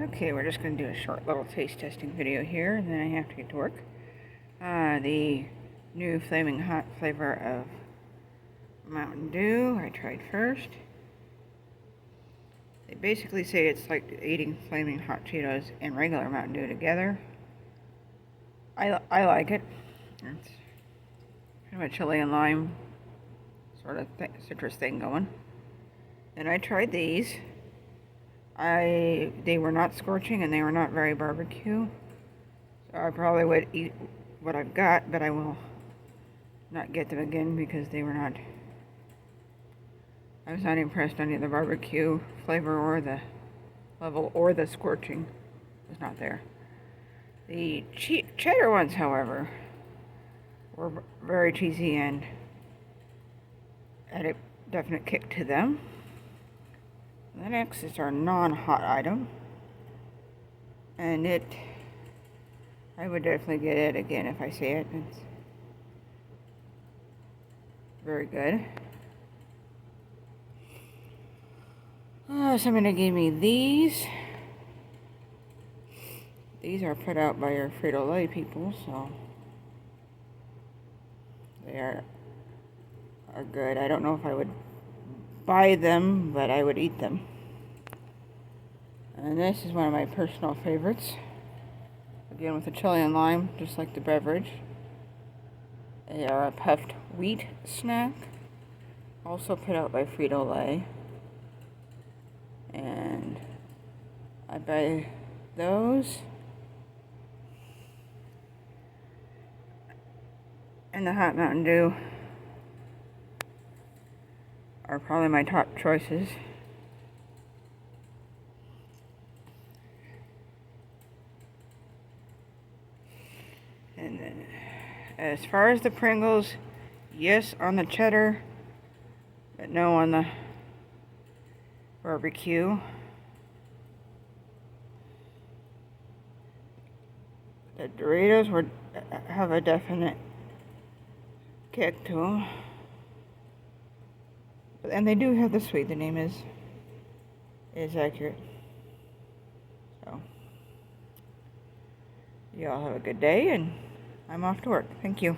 Okay, we're just going to do a short little taste testing video here, and then I have to get to work. The new flaming hot flavor of Mountain Dew, I tried first. They basically say it's like eating flaming hot Cheetos and regular Mountain Dew together. I like it. It's kind of a chili and lime sort of citrus thing going. Then I tried these. They were not scorching and they were not very barbecue. So I probably would eat what I've got, but I will not get them again because they were not. I was not impressed on either the barbecue flavor or the level or the scorching was not there. The cheddar ones, however, were very cheesy and had a definite kick to them. The next is our non-hot item, and I would definitely get it again if I see it. It's very good. Somebody gave me these. These are put out by our Frito-Lay people, so they are good. I don't know if I would buy them, but I would eat them. And this is one of my personal favorites. Again with the chili and lime, just like the beverage. They are a puffed wheat snack, also put out by Frito-Lay. And I buy those. And the hot Mountain Dew are probably my top choices. And then, as far as the Pringles, yes on the cheddar, but no on the barbecue. The Doritos have a definite kick to them. And they do have the sweet. The name is accurate. So, you all have a good day, and I'm off to work. Thank you.